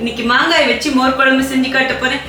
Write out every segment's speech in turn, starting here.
இன்னைக்கு மாங்காய் வச்சு மோர் குழம்பு செஞ்சு காட்ட போறேன்.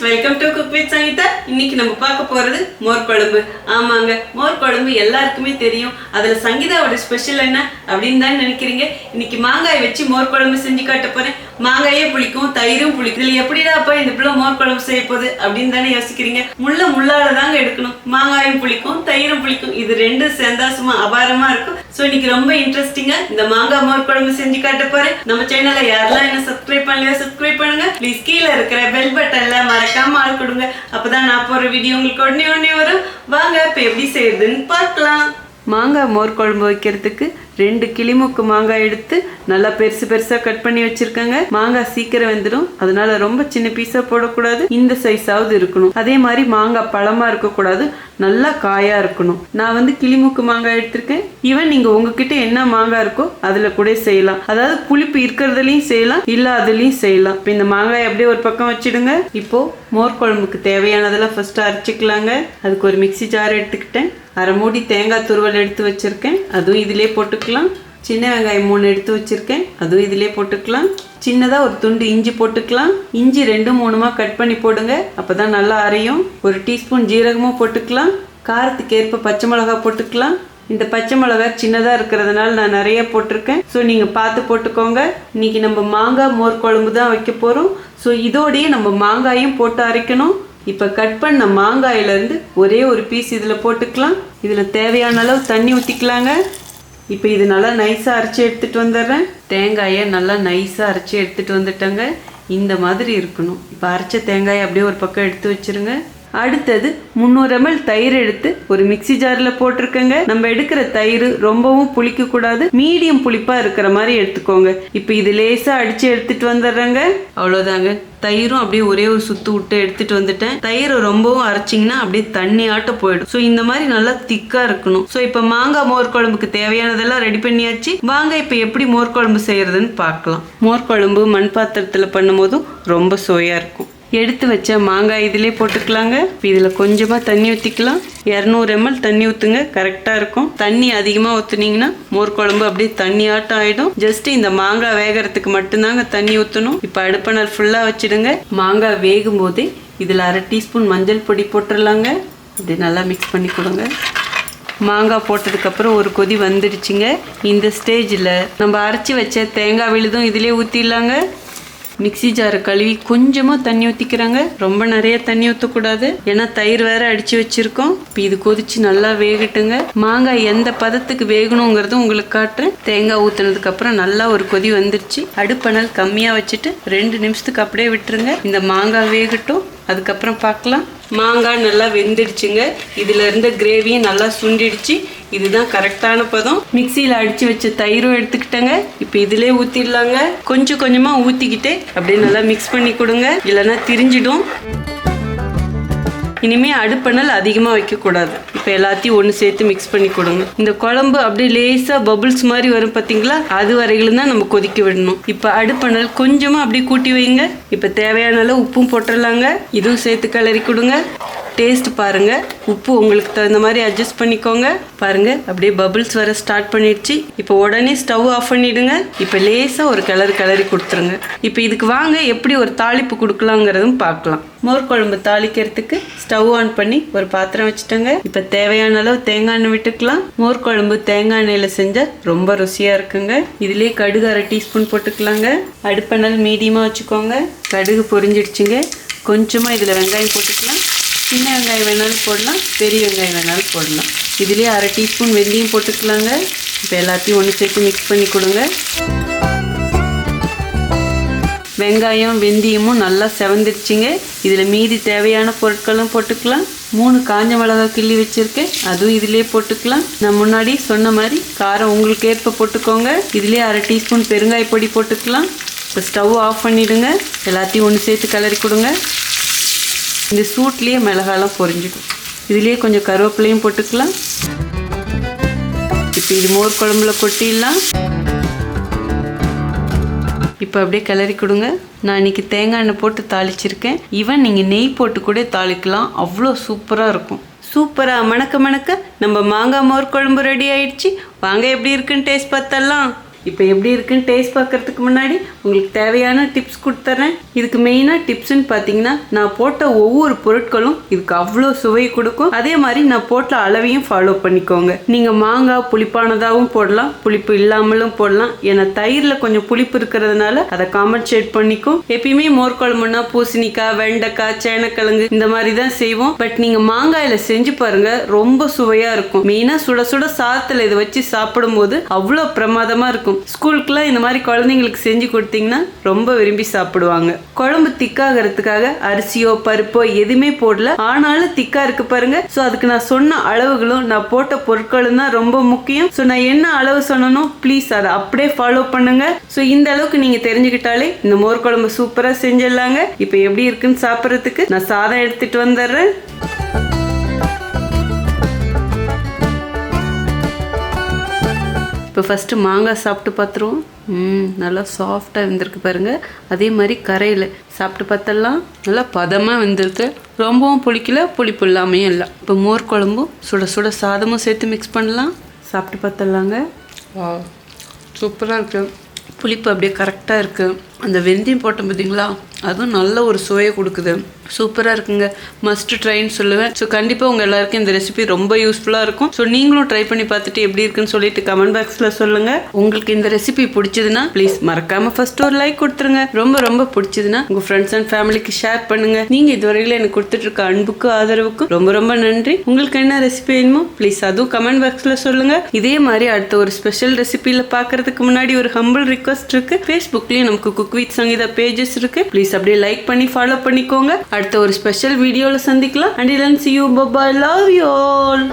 Welcome to cook with Sangeetha. இன்னைக்கு நம்ம பார்க்க போறது மோர் குழம்பு. ஆமாங்க, மோர் குழம்பு எல்லாருக்குமே தெரியும். அதுல சங்கீதாவோட ஸ்பெஷல் என்ன அப்படின்னு தான் நினைக்கிறீங்க. இன்னைக்கு மாங்காய் வச்சு மோர் குழம்பு செஞ்சு காட்ட போறேன். மாங்காயே புளிக்கும், தயிரும் புளிக்கும். இதுல எப்படிடா அப்ப இந்த பிள்ளை மோர் குழம்பு செய்ய போகுது அப்படின்னு தானே யோசிக்கிறீங்க. முள்ளால தாங்க எடுக்கணும். மாங்காயும் புளிக்கும், தயிரும் புளிக்கும். இது ரெண்டும் சேர்ந்தா சும்மா அபாரமா இருக்கும். ஸோ இன்னைக்கு ரொம்ப இன்ட்ரெஸ்டிங்கா இந்த மாங்காய் மோர் குழம்பு செஞ்சு காட்ட போறேன். நம்ம சேனலை யாரெல்லாம் என்ன சப்ஸ்கிரைப் பண்ணலையோ சப்ஸ்கிரைப் பண்ணுங்க. ப்ளீஸ் கீழே இருக்கிற பெல் பட்டன்ல மறக்காம ஆள் கொடுங்க. அப்பதான் நான் போற வீடியோ உங்களுக்கு உடனே வரும். வாங்க இப்ப எப்படி செய்யறதுன்னு பார்க்கலாம். மாங்காய் மோர் குழம்பு வைக்கிறதுக்கு 2 கிளிமுக்கு மாங்காய் எடுத்து நல்லா பெருசா கட் பண்ணி வச்சிருக்கேங்க. மாங்காய் சீக்கிரம் வெந்துடும், அதனால ரொம்ப சின்ன பீஸா போடக்கூடாது. இந்த சைஸாவது இருக்கணும். அதே மாதிரி மாங்காய் பழமா இருக்கக்கூடாது, நல்லா காயா இருக்கணும். நான் கிளிமுக்கு மாங்காய் எடுத்திருக்கேன். ஈவன் நீங்க உங்ககிட்ட என்ன மாங்காய் இருக்கோ அதுல கூட செய்யலாம். அதாவது புளிப்பு இருக்கிறதுலயும் செய்யலாம், இல்லாததுலயும் செய்யலாம். இப்போ இந்த மாங்காய் அப்படியே ஒரு பக்கம் வச்சிடுங்க. இப்போ மோர் குழம்புக்கு தேவையானதெல்லாம் ஃபர்ஸ்ட் அரைச்சிக்கலாங்க. அதுக்கு ஒரு மிக்சி ஜார் எடுத்துக்கிட்டேன். அரை மூடி தேங்காய் துருவல் எடுத்து வச்சிருக்கேன், அதுவும் இதிலே போட்டுக்கலாம். சின்ன வெங்காயம் 3 எடுத்து வச்சிருக்கேன், அதுவும் இதிலே போட்டுக்கலாம். சின்னதா ஒரு துண்டு இஞ்சி போட்டுக்கலாம். இஞ்சி 2-3 கட் பண்ணி போடுங்க, அப்பதான் நல்லா அரையும். ஒரு டீஸ்பூன் ஜீரகமும் போட்டுக்கலாம். காரத்துக்கு ஏற்ப பச்சை மிளகாய் போட்டுக்கலாம். இந்த பச்சை மிளகாய் சின்னதா இருக்கிறதுனால நான் நிறைய போட்டிருக்கேன். ஸோ நீங்க பார்த்து போட்டுக்கோங்க. இன்னைக்கு நம்ம மாங்காய் மோர் குழம்பு தான் வைக்க போறோம். ஸோ இதோடய நம்ம மாங்காயும் போட்டு அரைக்கணும். இப்போ கட் பண்ண மாங்காயிலேருந்து ஒரே ஒரு பீஸ் இதில் போட்டுக்கலாம். இதில் தேவையான அளவு தண்ணி ஊற்றிக்கலாங்க. இப்போ இது நல்லா நைஸாக அரைச்சி எடுத்துகிட்டு வந்துடுறேன். தேங்காயை நல்லா நைஸாக அரைச்சி எடுத்துகிட்டு வந்துட்டேங்க. இந்த மாதிரி இருக்கணும். இப்போ அரைச்ச தேங்காயை அப்படியே ஒரு பக்கம் எடுத்து வச்சுருங்க. அடுத்தது 300 ml தயிர் எடுத்து ஒரு மிக்சி ஜார்ல போட்டிருக்கேங்க. நம்ம எடுக்கிற தயிர் ரொம்பவும் புளிக்க கூடாது, மீடியம் புளிப்பா இருக்கிற மாதிரி எடுத்துக்கோங்க. இப்போ இது லேசா அடிச்சு எடுத்துட்டு வந்துடுறேங்க. அவ்வளோதாங்க. தயிரும் அப்படியே ஒரே ஒரு சுத்து விட்டு எடுத்துட்டு வந்துட்டேன். தயிர் ரொம்பவும் அரைச்சிங்கன்னா அப்படியே தண்ணி ஆட்ட போயிடும். ஸோ இந்த மாதிரி நல்லா திக்கா இருக்கணும். ஸோ இப்போ மாங்காய் மோர் குழம்புக்கு தேவையானதெல்லாம் ரெடி பண்ணியாச்சு. வாங்க இப்போ எப்படி மோர் குழம்பு செய்யறதுன்னு பார்க்கலாம். மோர் குழம்பு மண் பாத்திரத்தில் பண்ணும் போதும் ரொம்ப சுவையா இருக்கும். எடுத்து வச்ச மாங்காய் இதிலே போட்டுக்கலாங்க. இதில் கொஞ்சமாக தண்ணி ஊற்றிக்கலாம். 200 ml தண்ணி ஊற்றுங்க, கரெக்டாக இருக்கும். தண்ணி அதிகமாக ஊற்றுனீங்கன்னா மோர் குழம்பு அப்படியே தண்ணி ஆட்டம் ஆகிடும். ஜஸ்ட் இந்த மாங்காய் வேகிறதுக்கு மட்டும்தாங்க தண்ணி ஊற்றணும். இப்போ அடுப்பணல் ஃபுல்லாக வச்சுடுங்க. மாங்காய் வேகும் போதே இதில் அரை டீஸ்பூன் மஞ்சள் பொடி போட்டுடலாங்க. இப்படி நல்லா மிக்ஸ் பண்ணி கொடுங்க. மாங்காய் போட்டதுக்கப்புறம் ஒரு கொதி வந்துடுச்சுங்க. இந்த ஸ்டேஜில் நம்ம அரைச்சி வச்ச தேங்காய் விழுதும் இதிலே ஊற்றிடலாங்க. மிக்சி ஜாரை கழுவி கொஞ்சமாக தண்ணி ஊற்றிக்கிறாங்க. ரொம்ப நிறைய தண்ணி ஊற்றக்கூடாது, ஏன்னா தயிர் வேற அடித்து வச்சுருக்கோம். இப்போ இது கொதிச்சு நல்லா வேகட்டுங்க. மாங்காய் எந்த பதத்துக்கு வேகணுங்கிறது உங்களுக்கு காட்டுறேன். தேங்காய் ஊற்றுனதுக்கப்புறம் நல்லா ஒரு கொதி வந்துடுச்சு. அடுப்பணல் கம்மியாக வச்சுட்டு 2 நிமிஷத்துக்கு அப்படியே விட்டுருங்க. இந்த மாங்காய் வேகட்டும், அதுக்கப்புறம் பார்க்கலாம். மாங்காய் நல்லா வெந்துடுச்சுங்க. இதுல இருந்த கிரேவியும் நல்லா சுண்டிடுச்சு. இதுதான் கரெக்டான பதம். மிக்சியில் அடிச்சு வச்ச தயிரும் எடுத்துக்கிட்டேங்க. இப்போ இதிலே ஊற்றிடலாங்க. கொஞ்சம் கொஞ்சமாக ஊற்றிக்கிட்டே அப்படியே நல்லா மிக்ஸ் பண்ணி கொடுங்க, இல்லைன்னா திரிஞ்சிடும். இனிமே அடுப்பணல் அதிகமாக வைக்கக்கூடாது. இப்போ எல்லாத்தையும் ஒன்று சேர்த்து மிக்ஸ் பண்ணி கொடுங்க. இந்த குழம்பு அப்படியே லேசாக பபுள்ஸ் மாதிரி வரும் பார்த்தீங்களா, அது வரையிலும் தான் நம்ம கொதிக்க விடணும். இப்போ அடுப்பணல் கொஞ்சமாக அப்படியே கூட்டி வைங்க. இப்போ தேவையான அளவு உப்பும் போட்டுடலாங்க. இதுவும் சேர்த்து கிளறி கொடுங்க. டேஸ்ட் பாருங்க. உப்பு உங்களுக்கு தகுந்த மாதிரி அட்ஜஸ்ட் பண்ணிக்கோங்க. பாருங்க அப்படியே பபிள்ஸ் வர ஸ்டார்ட் பண்ணிடுச்சு. இப்போ உடனே ஸ்டவ் ஆஃப் பண்ணிடுங்க. இப்போ லேசாக ஒரு கிளறி கொடுத்துருங்க. இப்போ இதுக்கு வாங்க எப்படி ஒரு தாளிப்பு கொடுக்கலாங்கிறதும் பார்க்கலாம். மோர் குழம்பு தாளிக்கிறதுக்கு ஸ்டவ் ஆன் பண்ணி ஒரு பாத்திரம் வச்சுட்டேங்க. இப்போ தேவையான அளவு தேங்காய் எண்ணெய் விட்டுக்கலாம். மோர் குழம்பு தேங்காய் எண்ணெயில் செஞ்சால் ரொம்ப ருசியாக இருக்குங்க. இதுலேயே கடுகு அரை டீஸ்பூன் போட்டுக்கலாங்க. அடுப்பணல் மீடியமாக வச்சுக்கோங்க. கடுகு பொரிஞ்சிடுச்சுங்க. கொஞ்சமாக இதில் வெங்காயம் போட்டுக்கலாம். சின்ன வெங்காயம் வேணாலும் போடலாம், பெரிய வெங்காயம் வேணாலும் போடலாம். இதுலேயே அரை டீஸ்பூன் வெந்தயம் போட்டுக்கலாங்க. இப்போ எல்லாத்தையும் ஒன்று சேர்த்து மிக்ஸ் பண்ணி கொடுங்க. வெங்காயம் வெந்தயமும் நல்லா செவந்துடுச்சுங்க. இதில் மீதி தேவையான பொருட்களும் போட்டுக்கலாம். 3 காஞ்ச மிளகாய் கிள்ளி வச்சுருக்கேன், அதுவும் இதிலே போட்டுக்கலாம். நான் முன்னாடி சொன்ன மாதிரி காரம் உங்களுக்கு ஏற்ப போட்டுக்கோங்க. இதிலே அரை டீஸ்பூன் பெருங்காய பொடி போட்டுக்கலாம். இப்போ ஸ்டவ் ஆஃப் பண்ணிவிடுங்க. எல்லாத்தையும் ஒன்று சேர்த்து கிளறி கொடுங்க. இந்த சூட்லேயே மிளகாலாம் பொரிஞ்சிடும். இதுலேயே கொஞ்சம் கருவேப்பிலையும் போட்டுக்கலாம். இப்போ இது மோர் குழம்புல கொட்டிடலாம். இப்போ அப்படியே கிளறி கொடுங்க. நான் இன்னைக்கு தேங்காய் எண்ணெய் போட்டு தாளிச்சிருக்கேன். ஈவன் நீங்கள் நெய் போட்டு கூட தாளிக்கலாம், அவ்வளோ சூப்பராக இருக்கும். சூப்பராக மணக்க மணக்க நம்ம மாங்காய் மோர் குழம்பு ரெடி ஆயிடுச்சு. வாங்க எப்படி இருக்குன்னு டேஸ்ட் பார்த்தலாம். இப்போ எப்படி இருக்குன்னு டேஸ்ட் பார்க்கறதுக்கு முன்னாடி உங்களுக்கு தேவையான டிப்ஸ் கொடுத்துட்றேன். இதுக்கு மெயினாக டிப்ஸ்ன்னு பார்த்தீங்கன்னா, நான் போட்ட ஒவ்வொரு பொருட்களும் இதுக்கு அவ்வளோ சுவை கொடுக்கும். அதே மாதிரி நான் போட்ட அளவையும் ஃபாலோ பண்ணிக்கோங்க. நீங்கள் மாங்காய் புளிப்பானதாகவும் போடலாம், புளிப்பு இல்லாமலும் போடலாம். ஏன்னா தயிரில் கொஞ்சம் புளிப்பு இருக்கிறதுனால அதை காம்பன்சேட் பண்ணிக்கும். எப்பயுமே மோர் குழம்புனா பூசணிக்காய், வெண்டைக்காய், சேனக்கிழங்கு இந்த மாதிரி தான் செய்வோம். பட் நீங்கள் மாங்காயில் செஞ்சு பாருங்க, ரொம்ப சுவையாக இருக்கும். மெயினாக சுட சுட சாதத்தில் இதை வச்சு சாப்பிடும்போது அவ்வளோ பிரமாதமாக இருக்கும். ஸ்கூலுக்குலாம் இந்த மாதிரி குழந்தைங்களுக்கு செஞ்சு கொடுத்தீங்கன்னா ரொம்ப விரும்பி சாப்பிடுவாங்க. குழம்பு திக்காகிறதுக்காக அரிசியோ பருப்போ எதுவுமே போடல, ஆனாலும் திக்கா இருக்கு பாருங்க. ஸோ அதுக்கு நான் சொன்ன அளவுகளும் நான் போட்ட பொருட்களும் தான் ரொம்ப முக்கியம். ஸோ நான் என்ன அளவு சொன்னனோ ப்ளீஸ் அதை அப்படியே ஃபாலோ பண்ணுங்க. ஸோ இந்த அளவுக்கு நீங்க தெரிஞ்சுக்கிட்டாலே இந்த மோர் குழம்பு சூப்பரா செஞ்சிடலாங்க. இப்போ எப்படி இருக்குன்னு சாப்பிட்றதுக்கு நான் சாதம் எடுத்துட்டு வந்துடுறேன். இப்போ ஃபஸ்ட்டு மாங்காய் சாப்பிட்டு பார்த்துருவோம். நல்லா சாஃப்டாக வெந்திருக்கு பாருங்கள். அதே மாதிரி கரையில் சாப்பிட்டு பார்த்தலாம், நல்லா பதமாக வெந்திருக்கு. ரொம்பவும் புளிக்கல, புளிப்பு இல்லாமையும் இல்லை. இப்போ மோர் குழம்பும் சுட சுட சாதமும் சேர்த்து மிக்ஸ் பண்ணலாம். சாப்பிட்டு பார்த்தலாங்க. சூப்பராக இருக்குது. புளிப்பு அப்படியே கரெக்டாக இருக்குது. அந்த வெந்தயம் போட்டோம் பார்த்தீங்களா, அதுவும் நல்ல ஒரு சுவையை கொடுக்குது. சூப்பராக இருக்குங்க. மஸ்ட் ட்ரைன்னு சொல்லுவேன். ஸோ கண்டிப்பாக உங்கள் எல்லாருக்கும் இந்த ரெசிபி ரொம்ப யூஸ்ஃபுல்லாக இருக்கும். ஸோ நீங்களும் ட்ரை பண்ணி பார்த்துட்டு எப்படி இருக்குன்னு சொல்லிட்டு கமெண்ட் பாக்ஸில் சொல்லுங்கள். உங்களுக்கு இந்த ரெசிபி பிடிச்சதுன்னா ப்ளீஸ் மறக்காமல் ஃபர்ஸ்ட் ஒரு லைக் கொடுத்துருங்க. ரொம்ப ரொம்ப பிடிச்சதுன்னா உங்கள் ஃப்ரெண்ட்ஸ் அண்ட் ஃபேமிலிக்கு ஷேர் பண்ணுங்கள். நீங்கள் இதுவரையில் எனக்கு கொடுத்துட்ருக்க அன்புக்கும் ஆதரவுக்கும் ரொம்ப ரொம்ப நன்றி. உங்களுக்கு என்ன ரெசிபி வேணுமோ ப்ளீஸ் அதுவும் கமெண்ட் பாக்ஸில் சொல்லுங்கள். இதே மாதிரி அடுத்த ஒரு ஸ்பெஷல் ரெசிபியில் பார்க்கறதுக்கு முன்னாடி ஒரு ஹம்பிள் ரிக்வஸ்ட் இருக்குது. ஃபேஸ்புக்லேயும் நமக்கு குக் வித் சங்கீதா பேஜஸ் இருக்குது. ப்ளீஸ் அப்படியே லைக் பண்ணி ஃபாலோ பண்ணிக்கோங்க. அடுத்த ஒரு ஸ்பெஷல் வீடியோவில் சந்திக்கலாம். Until then, see you. Bye bye. Love you all.